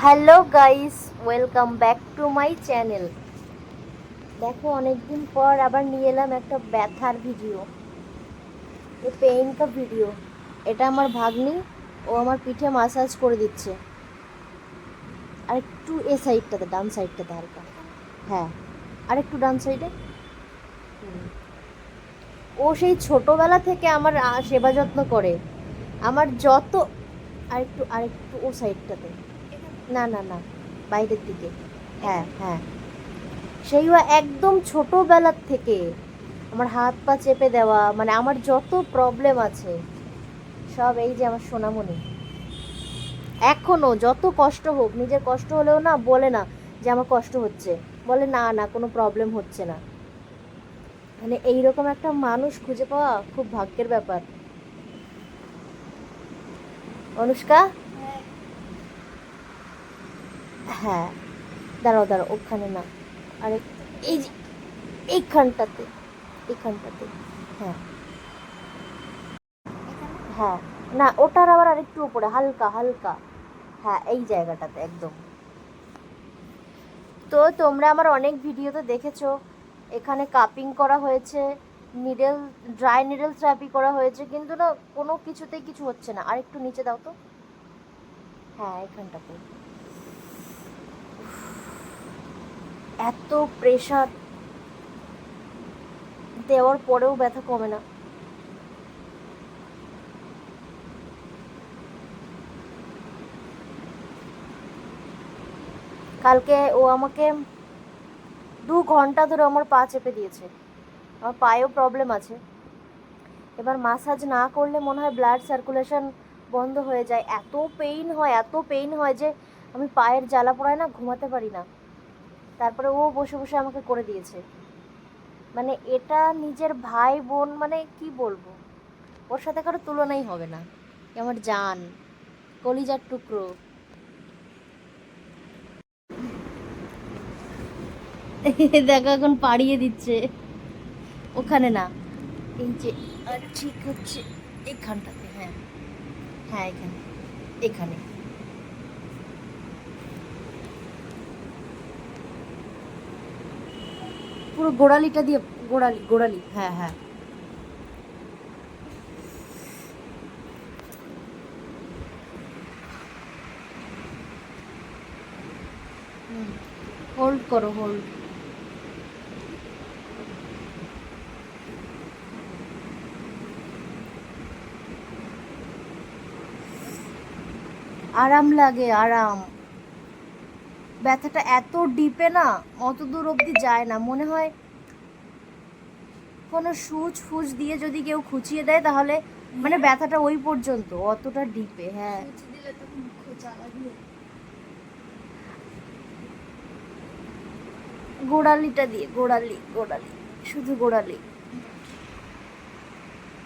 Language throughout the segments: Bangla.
Hello guys, welcome back to my channel. দেখো, অনেকদিন পর আবার নিয়ে এলাম একটা ব্যথার ভিডিও, পেইন কা ভিডিও। এটা আমার ভাগ্নি, ও আমার পিঠে মাসাজ করে দিচ্ছে। আর একটু এ সাইডটাতে, ডান সাইডটাতে হালকা। হ্যাঁ, আর একটু ডান সাইডে। ও সেই ছোটবেলা থেকে আমার সেবা যত্ন করে। আমার যত আরেকটু ও সাইডটাতে। না না না, বাইরের দিকে। হ্যাঁ হ্যাঁ, সেই একদম ছোটবেলার থেকে আমার হাত পা চেপে দেওয়া, মানে আমার যত প্রবলেম আছে সব এই যে আমার সোনামণি। এখনো যত কষ্ট হোক, নিজের কষ্ট হলেও না বলে না যে আমার কষ্ট হচ্ছে, বলে না না কোনো প্রবলেম হচ্ছে না। মানে এইরকম একটা মানুষ খুঁজে পাওয়া খুব ভাগ্যের ব্যাপার। অনুষ্কা, হ্যাঁ, দাঁড়াও দাঁড়াও, ওখানে না, আরেক, এই যে এইখানটাতে, এইখানটাতে। হ্যাঁ হ্যাঁ, না ওটার আবার আরেকটু উপরে, হালকা হালকা। হ্যাঁ, এই জায়গাটাতে একদম। তো তোমরা আমার অনেক ভিডিওতে দেখেছো, এখানে কাপিং করা হয়েছে, নিডেল, ড্রাই নিডেল থেরাপি করা হয়েছে, কিন্তু না কোনো কিছুতেই কিছু হচ্ছে না। আর একটু নিচে দাও তো। হ্যাঁ, এখানটাতে এত প্রেশার দেওয়ার পরেও ব্যথা কমে না। কালকে ও আমাকে 2 ঘন্টা ধরে আমার পা চেপে দিয়েছে। আমার পায়েও প্রবলেম আছে। এবার মাসাজ না করলে মনে হয় ব্লাড সার্কুলেশন বন্ধ হয়ে যায়। এত পেইন হয়, এত পেইন হয় যে আমি পায়ের জ্বালা পোড়ায় না ঘুমাতে পারি না। তারপরে ও বসে বসে আমাকে করে দিয়েছে। মানে এটা নিজের ভাই বোন, মানে কি বলবো, ওর সাথে কারো তুলনাই হবে না। এ আমার জান, কলিজার টুকরো। দেখো এখন পাড়িয়ে দিচ্ছে। ওখানে না, এই যে, ঠিক হচ্ছে এইখানটাতে। হ্যাঁ হ্যাঁ, এখানে এখানে পুরো গোড়ালিটা দিয়ে, গোড়ালি গোড়ালি, হ্যাঁ হ্যাঁ। হোল্ড করো, হোল্ড। আরাম লাগে, আরাম। ব্যথাটা এত ডিপে না, অত দূর অবধি যায় না। মনে হয় কোনো সুচ ফুচ দিয়ে যদি কেউ খুঁচিয়ে দেয় তাহলে, মানে ব্যথাটা ওই পর্যন্ত, অতটা ডিপে। হ্যাঁ, গোড়ালিটা দিয়ে, গোড়ালি গোড়ালি, শুধু গোড়ালি।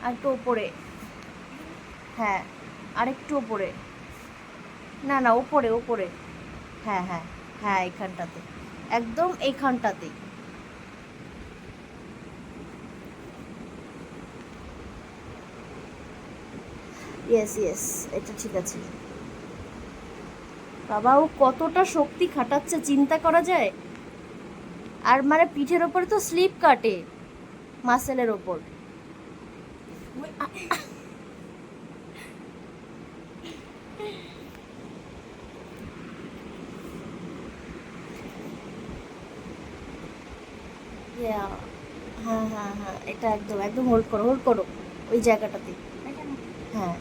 আর একটু ওপরে। হ্যাঁ, আরেকটু ওপরে। না না, ওপরে ওপরে। হ্যাঁ হ্যাঁ হ্যাঁ, এইখানটাতে, একদম এইখানটাতেই। ইয়েস ইয়েস, এটা ঠিক আছে। বাবা, ও কতটা শক্তি খাটাচ্ছে চিন্তা করা যায়। আর মানে পিঠের ওপরে তো স্লিপ কাটে, মাসেলের ওপর। Yeah, হ্যাঁ হ্যাঁ হ্যাঁ, এটা একদম একদম হোল্ড করো, হোল্ড করো ওই জায়গাটাতে। হ্যাঁ,